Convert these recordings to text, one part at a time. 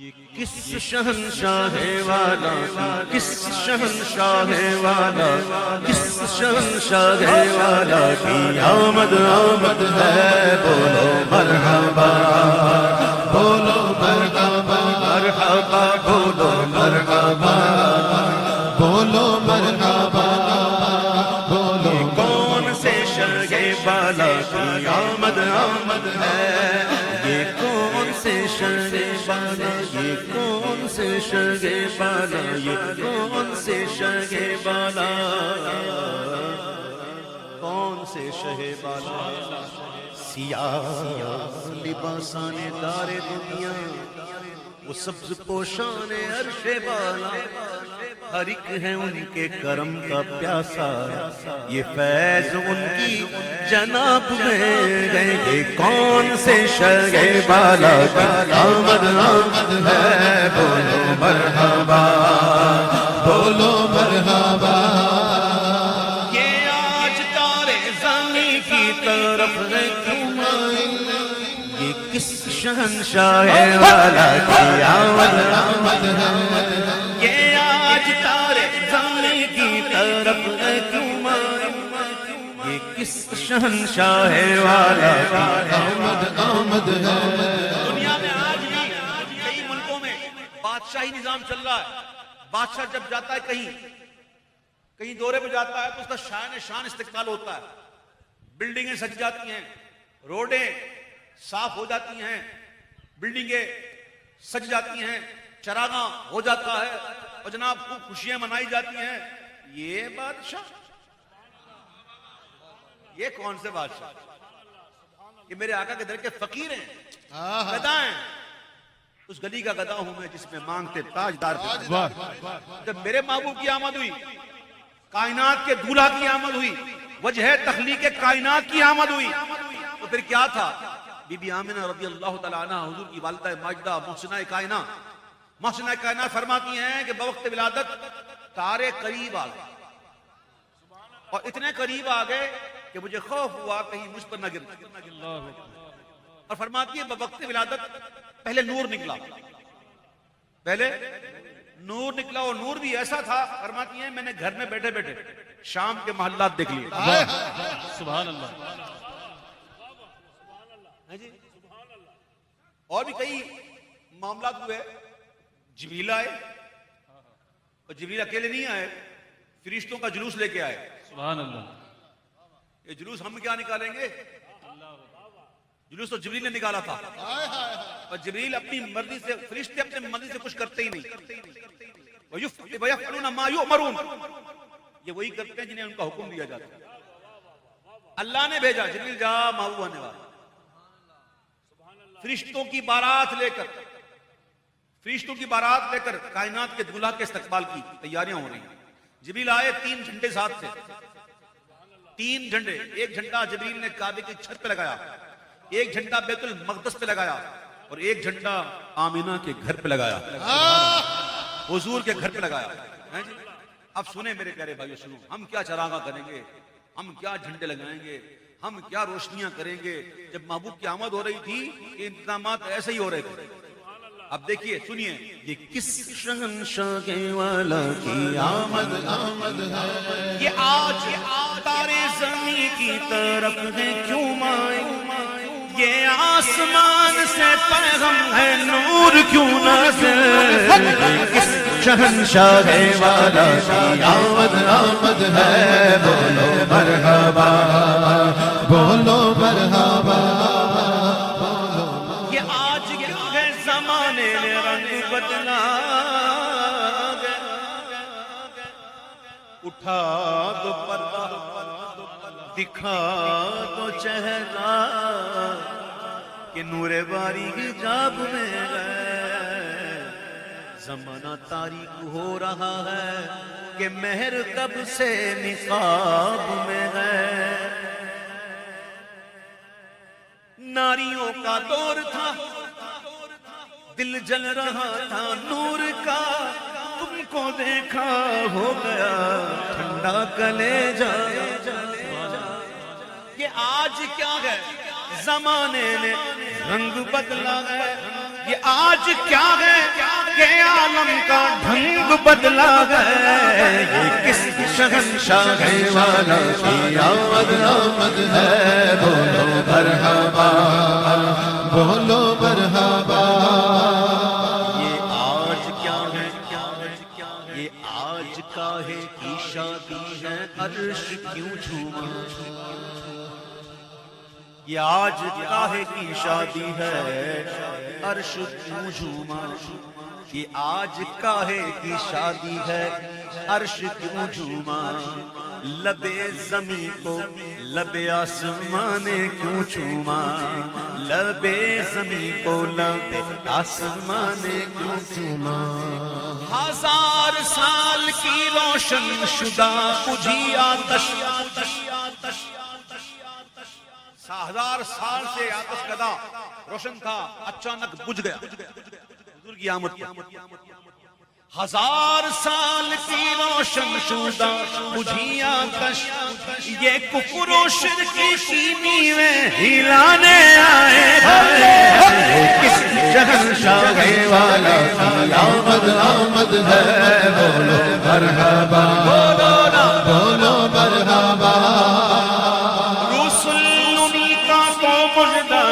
یہ کس شہنشاہ والا کس شہنشاہ والا کس شہنشاہ والا کی آمد آمد ہے بولو مرحبا بولو مرحبا مرحبا بولو مرحبا بولو مرحبا بولو کون سے شاہ والا کی آمد آمد ہے یہ کون سے شاہ والا یہ کون سے شاہ والا یہ کون سے شاہ والا کون سے شاہ والا سیاہ لباسان دار دنیا وہ سبز پوشان عرش والا ہر ایک ہے ان کے کرم کا پیاسا یہ فیض ان کی جناب میں گئے یہ کون سے شاہ والا آمد آمد ہے بولو مرحبا بولو مرحبا یہ آج تارے زمین کی طرف ہے کیوں یہ کس شہنشاہ والا کی آمد آمد ہے یہ آج تارے زمین کی طرف ہے کیوں یہ کس شہنشاہ والا کی آمد آمد ہے دنیا میں آج بھی کئی ملکوں میں بادشاہی نظام چل رہا ہے. بادشاہ جب جاتا ہے کہیں دورے پہ جاتا ہے تو اس کا شان استقبال ہوتا ہے. بلڈنگیں سج جاتی ہیں, روڈیں صاف ہو جاتی ہیں, بلڈنگیں سج جاتی ہیں, چراغاں ہو جاتا ہے اور جناب خوب خوشیاں منائی جاتی ہیں. یہ بادشاہ, یہ کون سے بادشاہ؟ یہ میرے آقا کے در کے فقیر ہیں, گدا ہیں. اس گلی کا گدا ہوں میں جس میں مانگتے تاجدار. جب میرے محبوب کی آمد ہوئی, کائنات کے دولہا کی آمد ہوئی, وجہ تخلیق کائنات کی آمد ہوئی, تو پھر کیا تھا؟ بی بی آمنہ رضی اللہ تعالیٰ عنہ حضور کی والدہ ماجدہ محسنہ کائنات فرماتی ہیں کہ بوقت ولادت تارے قریب آ گئے, اور اتنے قریب آ گئے کہ مجھے خوف ہوا کہیں مجھ پر نہ گر. اور فرماتی ہے بوقت ولادت پہلے نور نکلا, اور نور بھی ایسا تھا, فرماتی ہیں میں نے گھر میں بیٹھے بیٹھے شام کے محلات دیکھ لیے. سبحان اللہ. اور بھی کئی معاملات ہوئے. جبریل آئے, اور جبریل اکیلے نہیں آئے, فرشتوں کا جلوس لے کے آئے. سبحان اللہ. یہ جلوس ہم کیا نکالیں گے؟ جلوس تو جبریل نے نکالا تھا, اور جبریل اپنی مرضی سے, فرشتے اپنی مرضی سے کچھ کرتے ہی نہیں. وَيَفْعَلُونَ مَا يُؤْمَرُونَ, یہ وہی کرتے ہیں جنہیں ان کا حکم دیا جاتا ہے. اللہ نے بھیجا جبریل جا محبوب آنے والا. فرشتوں کی بارات لے کر کائنات کے دولہا کے استقبال کی تیاریاں ہو رہی ہیں. جبریل آئے 3 جھنڈے ساتھ سے, 3 جھنڈے. ایک جھنڈا جبریل نے کعبے کی چھت پہ لگایا, ایک جھنڈا بیت المقدس پہ لگایا, اور ایک جھنڈا آمینہ کے گھر پہ لگایا, حضور کے گھر پہ لگایا. اب سنیں میرے پیارے بھائیو, سنو, ہم کیا چراغاں کریں گے, ہم کیا جھنڈے لگائیں گے, ہم کیا روشنیاں کریں گے. جب محبوب کی آمد ہو رہی تھی یہ انتظامات ایسے ہی ہو رہے تھے. اب دیکھیے, سنیے, یہ کس شہنشاہ والا کی آمد آمد ہے یہ آج تارے زمین کی طرف ہے کیوں مائیں یہ آسمان سے پیغام ہے نور کیوں نازل کس شہنشاہ والا کی آمد آمد ہے بولو مرحبا بولو مرحبا. یہ آج کیا ہے زمانے نے رنگ بدلا, اٹھا دو پردہ دکھا دو چہرہ کہ نور باری حجاب میں ہے. زمانہ تاریک ہو رہا ہے کہ مہر کب سے نقاب میں ہے. ناریوں کا دور تھا, دل جل رہا تھا نور کا, تم کو دیکھا ہو گیا ٹھنڈا کلیجہ. یہ آج کیا ہے زمانے نے رنگ بدلا ہے, یہ آج کیا ہے بدلا ہے یہ کس شہنشاہ والا کی آمد آمد ہے بولو مرحبا بولو مرحبا یہ آج کیا ہے یہ آج کاہے کی شادی ہے عرش کیوں جھوما یہ آج کاہے کی شادی ہے عرش کیوں جھوما یہ آج کاہے کی شادی ہے عرش کیوں جھوما لبے زمین کو لبے آسمان کیوں چوما لبے زمین کو لبے آسمان کیوں چوما 1000 سال کی روشن شدہ بجھی آتش 1000 سال سے آتش کدا روشن تھا اچانک بجھ گیا حضور کی آمد 1000 سال کی روشن شدہ بجھی آتش یہ کفر و شرک کی نیویں ہلانے آئے کس شہنشاہ والا کی آمد آمد ہے بولو مرحبا بولو مرحبا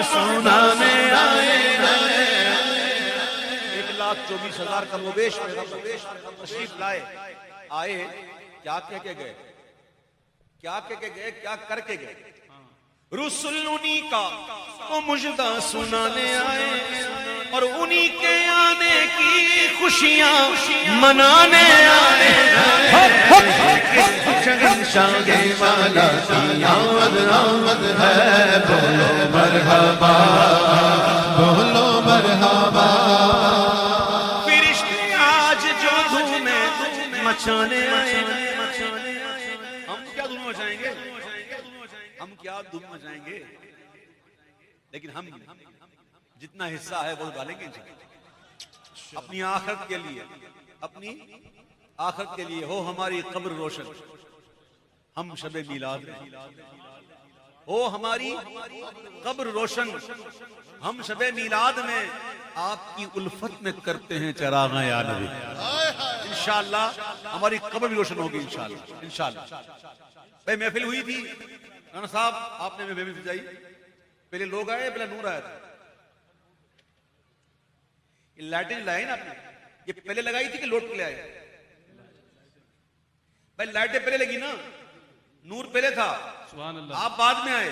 سنانے آئے 1,24,000 کا مبیش تشریف لائے آئے کیا کہہ کے گئے کیا کہہ کے گئے کیا کر کے گئے رسول انہی کا تو مجدہ سنانے آئے اور انہی کے آنے کی خوشیاں منانے آئے شہنشاہ والا کی آمد آمد ہے بولو مرحبا بولو مرحبا فرشتے آج جو دھومیں مچانے آئے ہم کیا دھوم مچائیں گے ہم کیا دھوم مچائیں گے لیکن ہم جتنا حصہ ہے وہ ڈالیں گے اپنی آخرت کے لیے اپنی آخرت کے لیے ہو ہماری قبر روشن ہم شب میلاد میں ہو ہماری قبر روشن ہم شب میلاد میں آپ کی الفت میں کرتے ہیں چراغ یا نبی انشاءاللہ ہماری قبر بھی روشن ہوگی انشاءاللہ بھائی محفل ہوئی تھی رانا صاحب آپ نے محفل سجائی پہلے لوگ آئے پہلے نور آیا تھا یہ لائٹیں لائیں نا آپ نے یہ پہلے لگائی تھی کہ لوٹ کے لے آئے بھائی لائٹیں پہلے لگی نا نور پہلے تھا آپ بعد میں آئے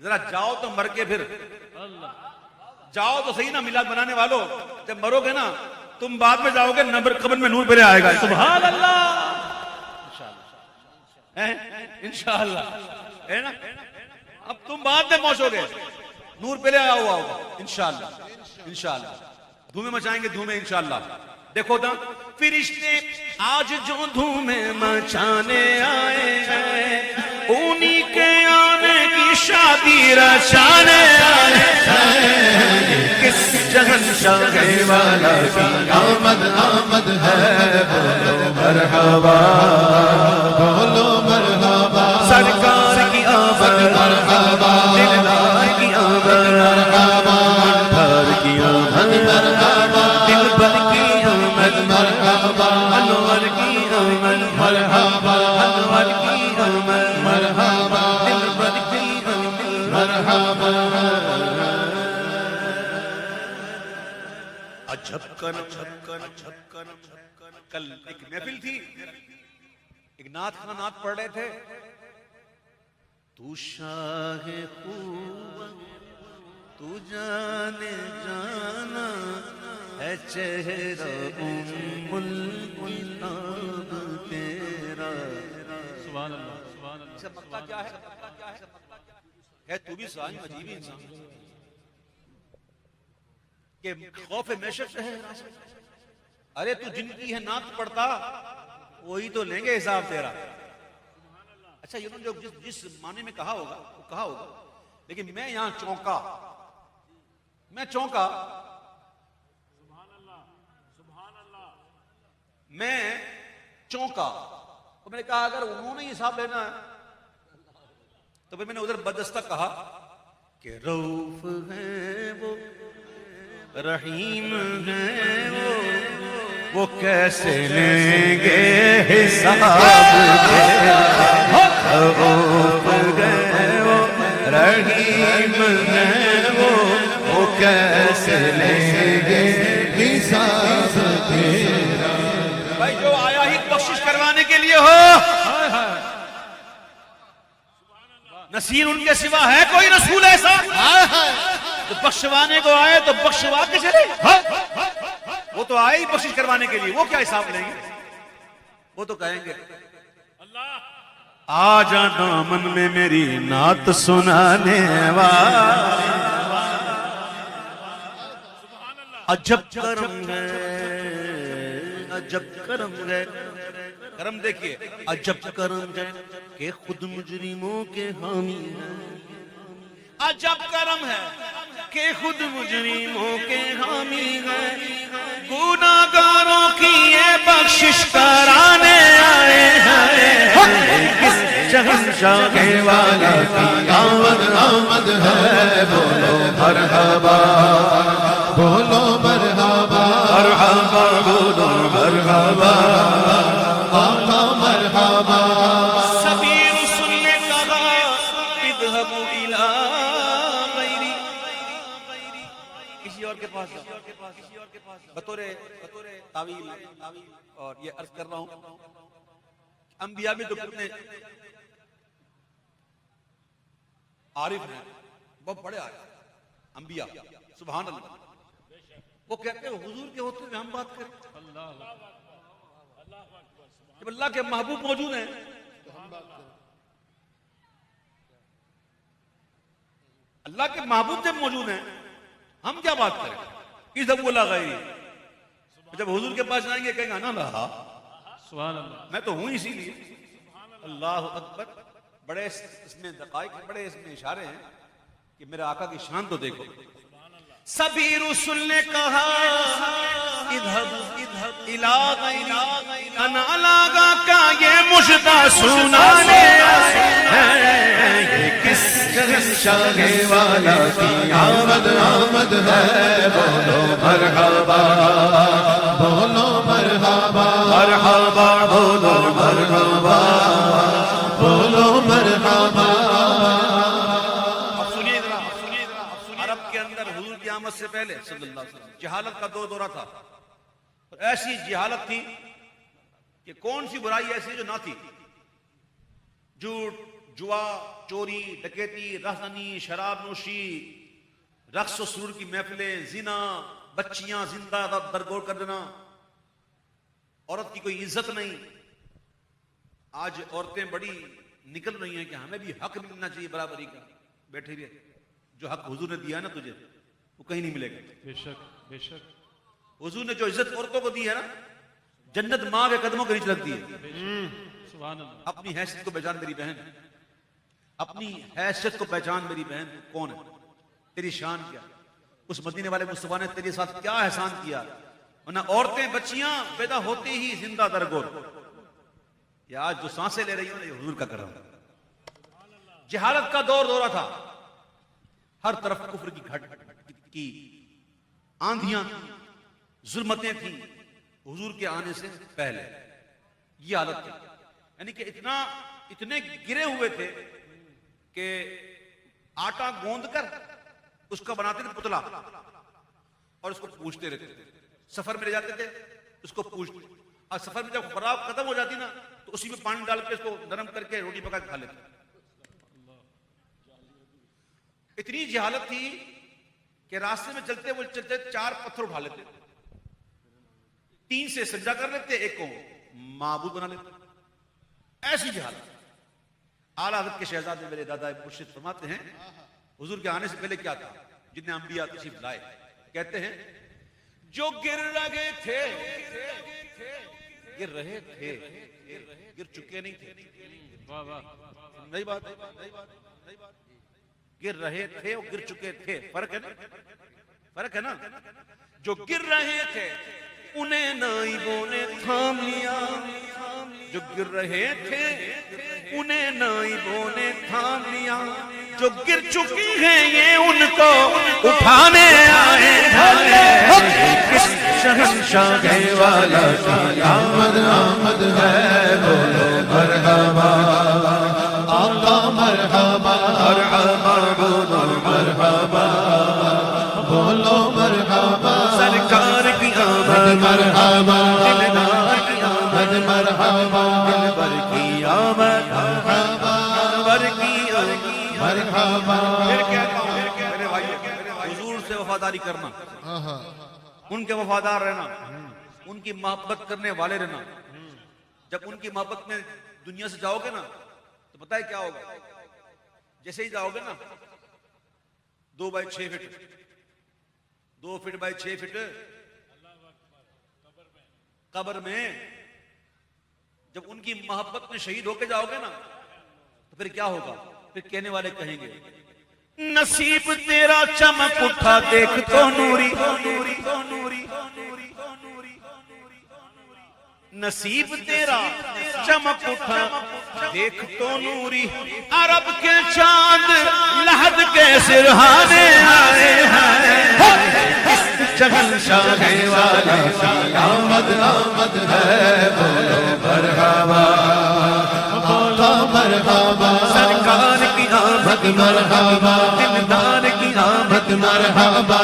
ذرا جاؤ تو مر کے پھر جاؤ تو صحیح نا میلاد بنانے والوں جب مرو گے نا تم بعد میں جاؤ گے نمبر قبر میں نور پہلے آئے گا سبحان اللہ انشاءاللہ ہے نا اب تم بعد میں پہنچو گے نور پہلے آیا ہوا ہوگا انشاءاللہ دھومیں مچائیں گے دھومیں انشاءاللہ دیکھو نا فرشتے آج جو دھومیں مچانے آئے ہیں انہی کے آنے کی شادی رچانے آئے ہیں کس شہنشاہ والا کی آمد آمد ہے بولو مرحبا بولو مرحبا سرکار کی آمد مرحبا دلدار کی آمد مرحبا دلدار کی آمد مرحبا دلبر کی آمد مرحبا انور کی آمد مرحبا انور کی آمد مرحبا دلبر کی آمد مرحبا جھپکن کل ایک محفل تھی ایک نعت خواہ نعت پڑھ رہے تھے تو شاہ خوب تو جانے جانا ہے چہرہ ام الکتاب تیرا سبحان اللہ مکہ کیا ہے تو بھی سائن عجیب انسان کہ خوف محشر سے ہے ارے تو جن کی ہے نعت پڑھتا وہی تو لیں گے حساب تیرا اچھا یہ جو جس معنی میں کہا ہوگا وہ کہا ہوگا لیکن میں یہاں چونکا میں چونکا تو میں نے کہا اگر انہوں نے حساب لینا ہے تو پھر میں نے ادھر بدستہ کہا کہ رؤوف ہے وہ رحیم ہے وہ وہ کیسے لیں گے حساب گئے وہ رحیم ہے وہ کیسے لیں گے حساب تیرا. بھائی جو آیا ہی بخشش کروانے کے لیے ہو, نصیر ان کے سوا ہے کوئی رسول ایسا تو بخشوانے کو آئے تو بخشوا کے چلے. وہ تو آئے ہی بخشش کروانے کے لیے, وہ کیا حساب لیں گے؟ وہ تو کہیں گے آ جا دامن میں میری نعت سنانے والا, عجب کرم ہے عجب کرم ہے. کرم دیکھیے, عجب کرم ہے کہ خود مجرموں کے حامی ہیں. عجب کرم ہے کہ خود مجرموں کے حامی ہیں. گناہگاروں کی یہ بخشش کرانے آئے ہیں. کس شہنشاہ والا کی آمد ہے, بولو مرحبا بولو مرحبا مرحبا بولو مرحبا آقا مرحبا. سبھی رسول نے کہا اذهبوا الى غیری, کسی اور کے پاس بطور تعویل. اور یہ عرض کر رہا ہوں انبیاء میں تو کتنے عارف ہیں, بہت بڑے عارف انبیاء, سبحان اللہ. وہ کہتے ہیں حضور کے ہوتے ہوئے ہم بات کریں, جب اللہ کے محبوب موجود ہیں اللہ کے محبوب جب موجود ہیں ہم کیا بات کریں؟ اذهبوا الى غیری. جب حضور کے پاس جائیں گے کہیں گے نا رہا سبحان اللہ, میں تو ہوں اسی لیے. اللہ اکبر. بڑے اس میں دقائق, بڑے اس میں اشارے ہیں کہ میرے آقا کی شان تو دیکھو. سبھی رسول نے کہا اذهب الى غیری, انا لاغا کا یہ مجدہ سنانے ہیں. یہ کس شہنشاہ والا کی آمد ہے, بولو مرحبا بولو مرحبا مرحبا بولو مرحبا بولو مرحبا. عرب کے اندر حضور کی آمد سے پہلے صلی اللہ علیہ وسلم جہالت کا دورہ تھا. ایسی جہالت تھی کہ کون سی برائی ایسی جو نہ تھی. جھوٹ, جوا, چوری, ڈکیتی, رہزنی, شراب نوشی, رقص و سرور کی محفلیں, زنا, بچیاں زندہ درگور کر دینا, عورت کی کوئی عزت نہیں. آج عورتیں بڑی نکل رہی ہیں کہ ہمیں بھی حق ملنا چاہیے برابری کا. بیٹھے رہے, جو حق حضور نے دیا نا تجھے وہ کہیں نہیں ملے گا. بے شک بے شک. حضور نے جو عزت عورتوں کو دی ہے نا, جنت ماں کے قدموں کے نیچے رکھ دی ہے. سبحان اللہ. اپنی حیثیت کو پہچان میری بہن, اپنی حیثیت کو پہچان میری بہن, کون ہے, تیری شان کیا, اس مدینے والے مصطفیٰ نے تیرے ساتھ کیا احسان کیا. ورنہ عورتیں بچیاں پیدا ہوتے ہی زندہ درگور. یہ آج جو سانسیں لے رہی ہوں یہ حضور کا کرم. جہالت کا دورہ تھا, ہر طرف کفر کی گھٹ کی آندھیاں, ظلمتیں تھیں حضور کے آنے سے پہلے. یہ حالت تھی, یعنی کہ اتنے گرے ہوئے تھے کہ آٹا گوند کر اس کا بناتے تھے پتلا اور اس کو پوچھتے رہتے تھے. سفر میں لے جاتے تھے, اس کو پوچھتے, اور سفر میں جب خوراک ختم ہو جاتی نا تو اسی میں پانی ڈال کے اس کو نرم کر کے روٹی پکا کے کھا لیتے. اتنی جہالت تھی کہ راستے میں چلتے وہ چلتے 4 پتھر اٹھا لیتے, 3 سے سجدہ کر لیتے, 1 کو معبود بنا لیتے. ایسی جہالت. اعلیٰ حضرت کے شہزادے میرے دادا مرشد فرماتے ہیں حضور کے آنے سے پہلے کیا تھا. جتنے انبیاء تشریف لائے کہتے ہیں جو گر رہے تھے, گر رہے تھے, گر چکے نہیں تھے. نئی بات, گر رہے تھے اور گر چکے تھے, فرق ہے نا, فرق ہے نا. جو گر رہے تھے انہیں نائبوں نے تھام لیا, جو گر رہے تھے انہیں نائبوں نے تھام لیا, جو گر چکی ہیں یہ ان کو اٹھانے آئے ہیں. شہنشاہ والا کی آمد آمد ہے بولو مرحبا آقا مرحبا مرحبا بولو مرحبا بولو مرحبا سرکار کی آمد مرحبا دلدار کی آمد مرحبا دلبر کی آمد مرحبا دلبر کی آمد مرحبا پھر کہتا ہوں میرے بھائی حضور سے وفاداری کرنا ان کے وفادار رہنا ان کی محبت کرنے والے رہنا جب ان کی محبت میں دنیا سے جاؤ گے نا تو پتہ ہے کیا ہوگا جیسے ہی جاؤ گے نا 2 by 6 feet 2 feet by 6 feet قبر میں جب ان کی محبت میں شہید ہو کے جاؤ گے نا تو پھر کیا ہوگا پھر کہنے والے کہیں گے نصیب تیرا چمک اٹھا دیکھ تو نوری نصیب تیرا چمک اٹھا دیکھ تو نوری عرب کے چاند لحد کے سرہانے آئے ہیں شہنشاہ والا کی آمد آمد ہے بولو مرحبا آقا مرحبا سرکار کی آمد مرحبا دلدار کی آمد مرحبا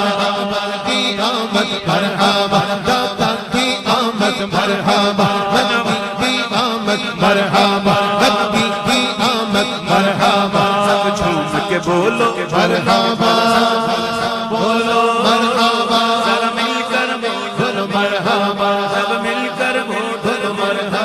کی آمد مرحبا داتا کی آمد مرحبا نبی کی آمد مرحبا نبی کی آمد مرحبا سب جھوم کے بولو مرحبا بولو مرحبا سب مل کر بولو مرحبا سب مل کر بولو مرحبا